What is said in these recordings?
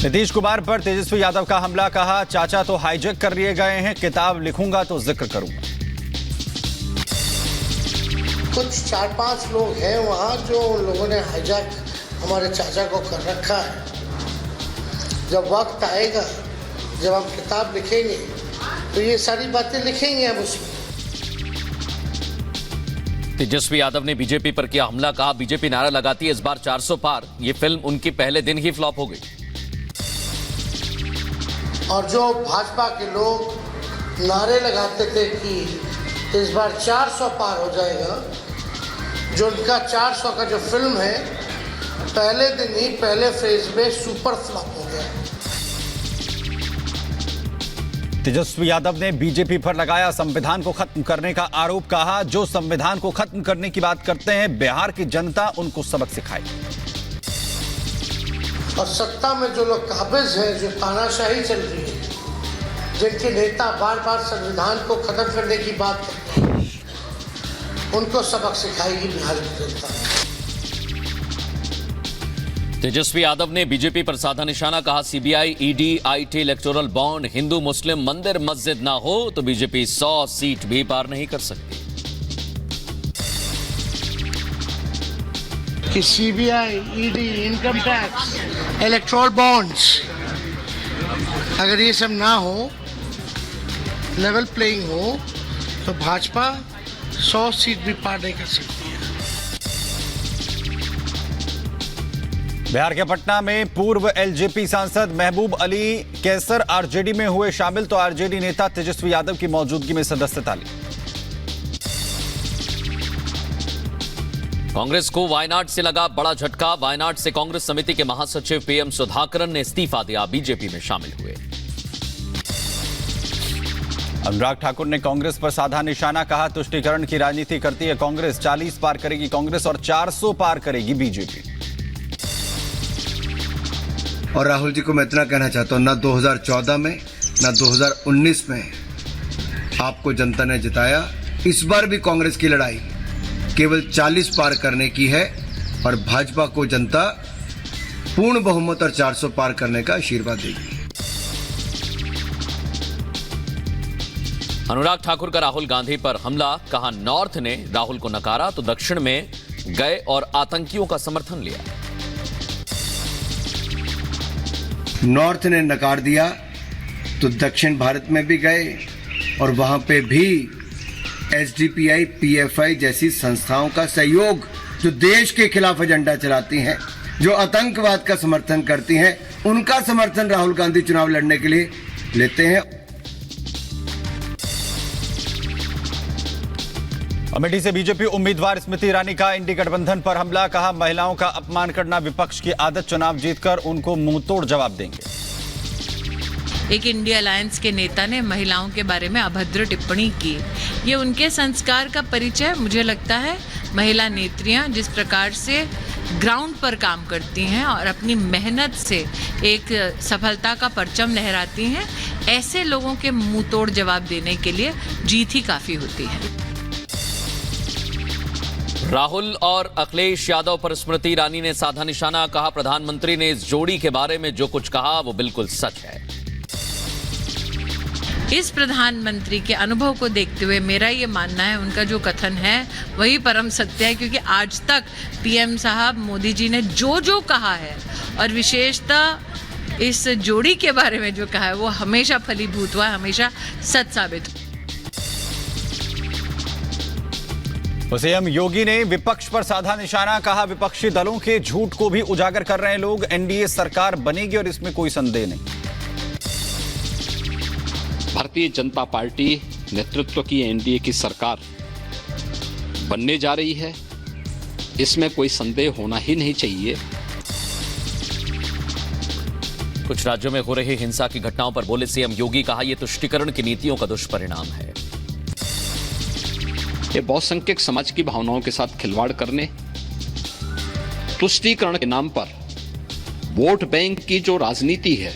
नीतीश कुमार पर तेजस्वी यादव का हमला, कहा चाचा तो हाईजैक कर लिए गए हैं, किताब लिखूंगा तो जिक्र करूंगा। कुछ 4-5 लोग हैं वहाँ जो उन लोगों ने हाईजैक हमारे चाचा को कर रखा है। जब वक्त आएगा, जब हम किताब लिखेंगे तो ये सारी बातें लिखेंगे हम उसमें। तेजस्वी यादव ने बीजेपी पर किया हमला, कहा बीजेपी नारा लगाती है इस बार 400 पार। ये फिल्म उनकी पहले दिन ही फ्लॉप हो गई। और जो भाजपा के लोग नारे लगाते थे कि इस बार 400 पार हो जाएगा, जो उनका 400 का जो फिल्म है पहले दिन ही पहले फेज में सुपर फ्लॉप हो गया। तेजस्वी यादव ने बीजेपी पर लगाया संविधान को खत्म करने का आरोप, कहा जो संविधान को खत्म करने की बात करते हैं बिहार की जनता उनको सबक सिखाएगी। और सत्ता में जो लोग काबिज हैं, जो तानाशाही चल रही है, जिनके नेता बार बार संविधान को खत्म करने की बात करते हैं, उनको सबक सिखाएगी बिहार की जनता। तेजस्वी यादव ने बीजेपी पर साधा निशाना, कहा CBI, ED, IT, electoral bond, हिंदू मुस्लिम मंदिर मस्जिद ना हो तो बीजेपी 100 सीट भी पार नहीं कर सकती। कि CBI, ED, income tax, electoral bonds, अगर ये सब ना हो, लेवल प्लेइंग हो, तो भाजपा 100 सीट भी पार नहीं कर सकती है। बिहार के पटना में पूर्व एलजेपी सांसद महबूब अली कैसर आरजेडी में हुए शामिल, तो आरजेडी नेता तेजस्वी यादव की मौजूदगी में सदस्यता ली। कांग्रेस को वायनाड से लगा बड़ा झटका। वायनाड से कांग्रेस समिति के महासचिव पीएम सुधाकरन ने इस्तीफा दिया, बीजेपी में शामिल हुए। अनुराग ठाकुर ने कांग्रेस पर साधा निशाना, कहा तुष्टीकरण की राजनीति करती है कांग्रेस, 40 पार करेगी कांग्रेस और 400 पार करेगी बीजेपी। और राहुल जी को मैं इतना कहना चाहता हूं, ना 2014 में ना 2019 में आपको जनता ने जिताया। इस बार भी कांग्रेस की लड़ाई केवल 40 पार करने की है और भाजपा को जनता पूर्ण बहुमत और 400 पार करने का आशीर्वाद देगी। अनुराग ठाकुर का राहुल गांधी पर हमला, कहा नॉर्थ ने राहुल को नकारा तो दक्षिण में गए और आतंकियों का समर्थन लिया। नॉर्थ ने नकार दिया तो दक्षिण भारत में भी गए और वहां पे भी एसडीपीआई, पीएफआई जैसी संस्थाओं का सहयोग, जो देश के खिलाफ एजेंडा चलाती हैं, जो आतंकवाद का समर्थन करती हैं, उनका समर्थन राहुल गांधी चुनाव लड़ने के लिए लेते हैं। अमेठी से बीजेपी उम्मीदवार स्मृति ईरानी का इंडी गठबंधन पर हमला, कहा महिलाओं का अपमान करना विपक्ष की आदत, चुनाव जीतकर उनको मुंहतोड़ जवाब देंगे। एक इंडिया अलायंस के नेता ने महिलाओं के बारे में अभद्र टिप्पणी की, ये उनके संस्कार का परिचय। मुझे लगता है महिला नेत्रियां जिस प्रकार से ग्राउंड पर काम करती हैं और अपनी मेहनत से एक सफलता का परचम लहराती हैं, ऐसे लोगों के मुंहतोड़ जवाब देने के लिए जीत ही काफी होती है। राहुल और अखिलेश यादव पर स्मृति ईरानी ने साधा निशाना, कहा प्रधानमंत्री ने इस जोड़ी के बारे में जो कुछ कहा वो बिल्कुल सच है। इस प्रधानमंत्री के अनुभव को देखते हुए मेरा ये मानना है उनका जो कथन है वही परम सत्य है, क्योंकि आज तक पीएम साहब मोदी जी ने जो जो कहा है और विशेषतः इस जोड़ी के बारे में जो कहा है वो हमेशा फलीभूत हुआ, हमेशा सच साबित हुआ। सीएम योगी ने विपक्ष पर साधा निशाना, कहा विपक्षी दलों के झूठ को भी उजागर कर रहे हैं लोग, एनडीए सरकार बनेगी और इसमें कोई संदेह नहीं। भारतीय जनता पार्टी नेतृत्व की एनडीए की सरकार बनने जा रही है, इसमें कोई संदेह होना ही नहीं चाहिए। कुछ राज्यों में हो रही हिंसा की घटनाओं पर बोले सीएम योगी, कहा यह तुष्टीकरण की नीतियों का दुष्परिणाम है। ये बहुसंख्यक समाज की भावनाओं के साथ खिलवाड़ करने, तुष्टीकरण के नाम पर वोट बैंक की जो राजनीति है,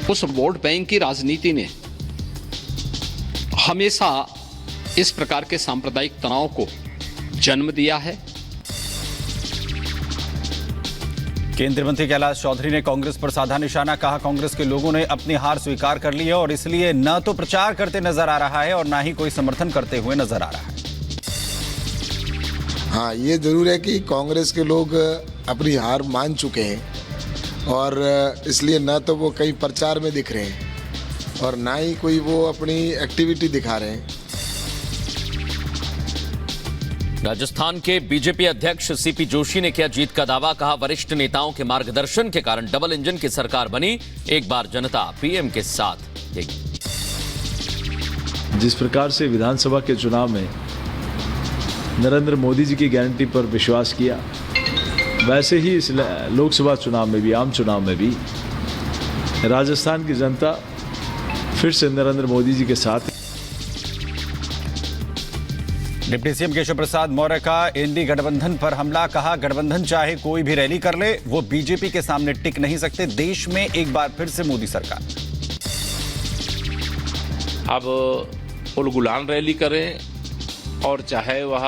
उस वोट बैंक की राजनीति ने हमेशा इस प्रकार के सांप्रदायिक तनाव को जन्म दिया है। केंद्रीय मंत्री कैलाश चौधरी ने कांग्रेस पर साधा निशाना। कहा, कांग्रेस के लोगों ने अपनी हार स्वीकार कर ली है और इसलिए न तो प्रचार करते नजर आ रहा है और न ही कोई समर्थन करते हुए नजर आ रहा है। हाँ, ये जरूर है कि कांग्रेस के लोग अपनी हार मान चुके हैं और इसलिए न तो वो कहीं प्रचार में दिख रहे हैं और ना ही कोई वो अपनी एक्टिविटी दिखा रहे हैं। राजस्थान के बीजेपी अध्यक्ष सीपी जोशी ने किया जीत का दावा। कहा, वरिष्ठ नेताओं के मार्गदर्शन के कारण डबल इंजन की सरकार बनी। एक बार जनता पीएम के साथ देगी। जिस प्रकार से विधानसभा के चुनाव में नरेंद्र मोदी जी की गारंटी पर विश्वास किया, वैसे ही इस लोकसभा चुनाव में भी, आम चुनाव में भी राजस्थान की जनता फिर से नरेंद्र मोदी जी के साथ। डिप्टी सीएम केशव प्रसाद मौर्य का एनडी गठबंधन पर हमला। कहा, गठबंधन चाहे कोई भी रैली कर ले, वो बीजेपी के सामने टिक नहीं सकते। देश में एक बार फिर से मोदी सरकार। अब उलगुलान रैली करें और चाहे वह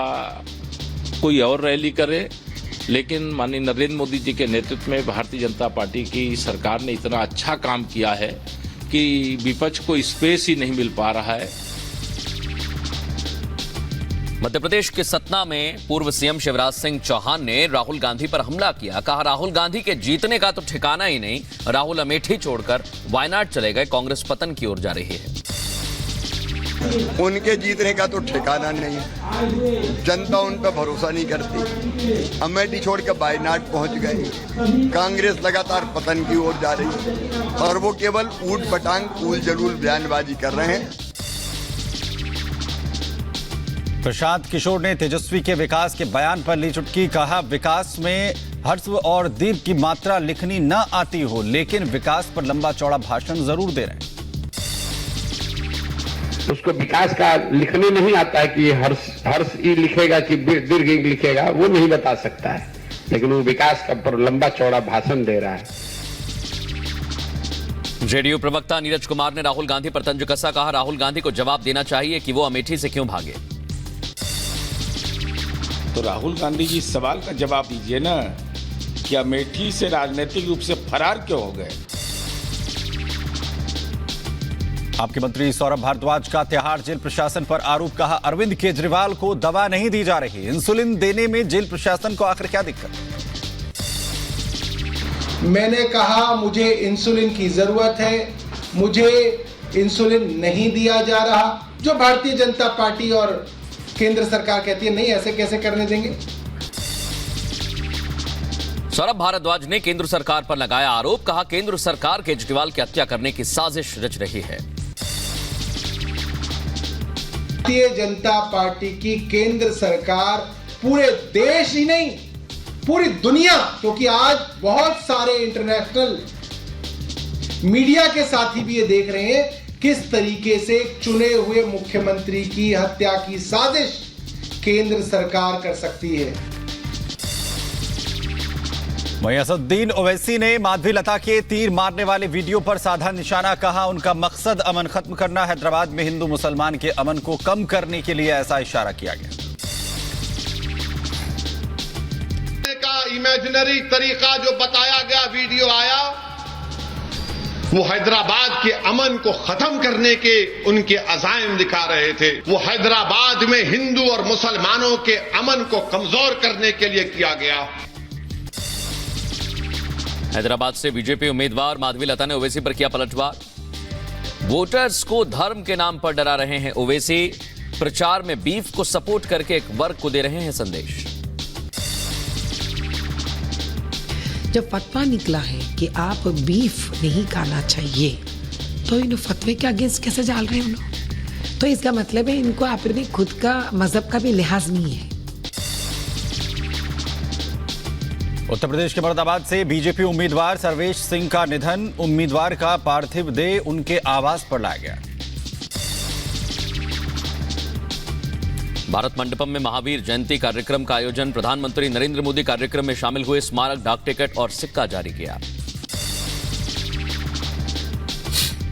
कोई और रैली करे, लेकिन माननीय नरेंद्र मोदी जी के नेतृत्व में भारतीय जनता पार्टी की सरकार ने इतना अच्छा काम किया है कि विपक्ष को स्पेस ही नहीं मिल पा रहा है। मध्य प्रदेश के सतना में पूर्व सीएम शिवराज सिंह चौहान ने राहुल गांधी पर हमला किया। कहा, राहुल गांधी के जीतने का तो ठिकाना ही नहीं। राहुल अमेठी छोड़कर वायनाड चले गए। कांग्रेस पतन की ओर जा रही है। उनके जीतने का तो ठिकाना नहीं, जनता उन पर भरोसा नहीं करती। अमेठी छोड़कर वायनाड पहुंच गए। कांग्रेस लगातार पतन की ओर जा रही है और वो केवल ऊट पटांग कूल जलूल बयानबाजी कर रहे हैं। प्रशांत किशोर ने तेजस्वी के विकास के बयान पर ली चुटकी। कहा, विकास में हर्ष और दीप की मात्रा लिखनी न आती हो, लेकिन विकास पर लंबा चौड़ा भाषण जरूर दे रहे हैं। उसको विकास का लिखने नहीं आता है कि हर्ष ई लिखेगा कि दीर्घ ई लिखेगा, वो नहीं बता सकता है, लेकिन वो विकास का पर लंबा चौड़ा भाषण दे रहा है। जेडीयू प्रवक्ता नीरज कुमार ने राहुल गांधी पर तंज कसा। कहा, राहुल गांधी को जवाब देना चाहिए कि वो अमेठी से क्यों भागे। तो राहुल गांधी जी इस सवाल का जवाब दीजिए ना कि अमेठी से राजनीतिक रूप से फरार क्यों हो गए। आपके मंत्री सौरभ भारद्वाज का तिहाड़ जेल प्रशासन पर आरोप। कहा, अरविंद केजरीवाल को दवा नहीं दी जा रही। इंसुलिन देने में जेल प्रशासन को आखिर क्या दिक्कत? मैंने कहा, मुझे इंसुलिन की जरूरत है, मुझे इंसुलिन नहीं दिया जा रहा। जो भारतीय जनता पार्टी और केंद्र सरकार कहती है नहीं, ऐसे कैसे करने देंगे। सौरभ भारद्वाज ने केंद्र सरकार पर लगाया आरोप। कहा, केंद्र सरकार केजरीवाल की हत्या करने की साजिश रच रही है। भारतीय जनता पार्टी की केंद्र सरकार पूरे देश ही नहीं, पूरी दुनिया, क्योंकि आज बहुत सारे इंटरनेशनल मीडिया के साथी भी ये देख रहे हैं किस तरीके से चुने हुए मुख्यमंत्री की हत्या की साजिश केंद्र सरकार कर सकती है। वहीं असदुद्दीन ओवैसी ने माधवी लता के तीर मारने वाले वीडियो पर साधा निशाना। कहा, उनका मकसद अमन खत्म करना। हैदराबाद में हिंदू मुसलमान के अमन को कम करने के लिए ऐसा इशारा किया गया। का इमेजिनरी तरीका जो बताया गया, वीडियो आया, वो हैदराबाद के अमन को खत्म करने के उनके अज़ाइम दिखा रहे थे। वो हैदराबाद में हिंदू और मुसलमानों के अमन को कमजोर करने के लिए किया गया। हैदराबाद से बीजेपी उम्मीदवार माधवी लता ने ओवैसी पर किया पलटवार। वोटर्स को धर्म के नाम पर डरा रहे हैं ओवैसी। प्रचार में बीफ को सपोर्ट करके एक वर्ग को दे रहे हैं संदेश। जब फतवा निकला है कि आप बीफ नहीं खाना चाहिए, तो इन फतवे के अगेंस्ट कैसे जाल रहे हैं हम लोग? तो इसका मतलब है इनको अपने खुद का मजहब का भी लिहाज नहीं है। उत्तर प्रदेश के मुरादाबाद से बीजेपी उम्मीदवार सर्वेश सिंह का निधन। उम्मीदवार का पार्थिव देह उनके आवास पर लाया गया। भारत मंडपम में महावीर जयंती कार्यक्रम का आयोजन। प्रधानमंत्री नरेंद्र मोदी कार्यक्रम में शामिल हुए। स्मारक, डाक टिकट और सिक्का जारी किया।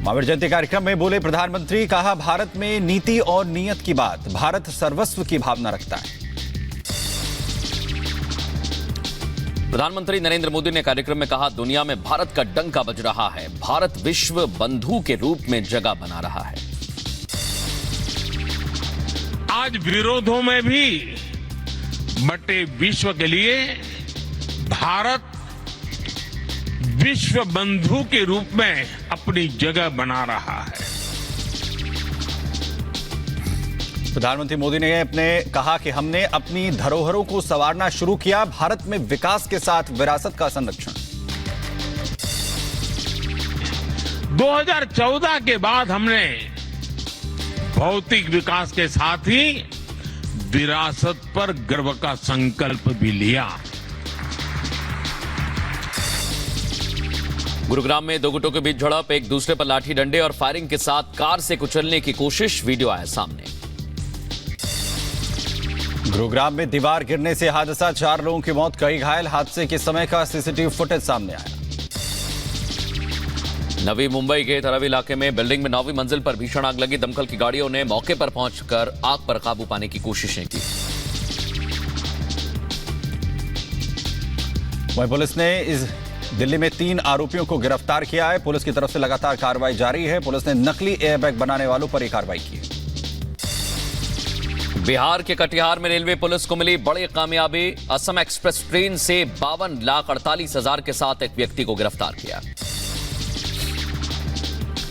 महावीर जयंती कार्यक्रम में बोले प्रधानमंत्री। कहा, भारत में नीति और नीयत की बात। भारत सर्वस्व की भावना रखता है। प्रधानमंत्री नरेंद्र मोदी ने कार्यक्रम में कहा, दुनिया में भारत का डंका बज रहा है। भारत विश्व बंधु के रूप में जगह बना रहा है। आज विरोधों में भी बटे विश्व के लिए भारत विश्व बंधु के रूप में अपनी जगह बना रहा है। प्रधानमंत्री मोदी ने कहा कि हमने अपनी धरोहरों को संवारना शुरू किया। भारत में विकास के साथ विरासत का संरक्षण। 2014 के बाद हमने भौतिक विकास के साथ ही विरासत पर गर्व का संकल्प भी लिया। गुरुग्राम में दो गुटों के बीच झड़प, एक दूसरे पर लाठी डंडे और फायरिंग के साथ कार से कुचलने की कोशिश, वीडियो आया सामने। गुरुग्राम में दीवार गिरने से हादसा, 4 लोगों की मौत, कई घायल। हादसे के समय का सीसीटीवी फुटेज सामने आया। नवी मुंबई के तरव इलाके में बिल्डिंग में 9वीं मंजिल पर भीषण आग लगी। दमकल की गाड़ियों ने मौके पर पहुंचकर आग पर काबू पाने की कोशिशें की। वहीं पुलिस ने दिल्ली में 3 आरोपियों को गिरफ्तार किया है। पुलिस की तरफ से लगातार कार्रवाई जारी है। पुलिस ने नकली एयरबैग बनाने वालों पर ही कार्रवाई की है। बिहार के कटिहार में रेलवे पुलिस को मिली बड़ी कामयाबी। असम एक्सप्रेस ट्रेन से 52,48,000 के साथ एक व्यक्ति को गिरफ्तार किया।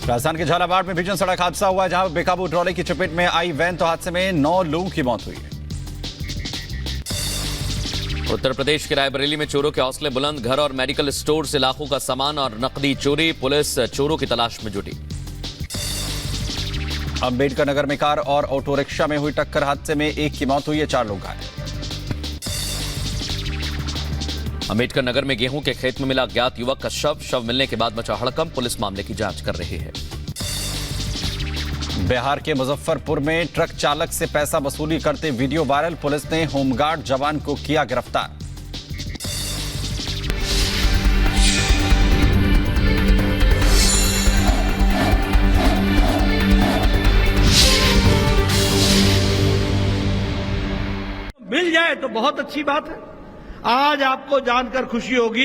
राजस्थान के झालावाड़ में भीषण सड़क हादसा हुआ, जहां बेकाबू ट्रॉली की चपेट में आई वैन, तो हादसे में 9 लोगों की मौत हुई है। उत्तर प्रदेश के रायबरेली में चोरों के हौसले बुलंद, घर और मेडिकल स्टोर से लाखों का सामान और नकदी चोरी। पुलिस चोरों की तलाश में जुटी। अंबेडकर नगर में कार और ऑटो रिक्शा में हुई टक्कर, हादसे में 1 की मौत हुई है, 4 लोग घायल। अंबेडकर नगर में गेहूं के खेत में मिला अज्ञात युवक का शव मिलने के बाद मचा हड़कंप। पुलिस मामले की जांच कर रही है। बिहार के मुजफ्फरपुर में ट्रक चालक से पैसा वसूली करते वीडियो वायरल। पुलिस ने होमगार्ड जवान को किया गिरफ्तार। मिल जाए तो बहुत अच्छी बात है। आज आपको जानकर खुशी होगी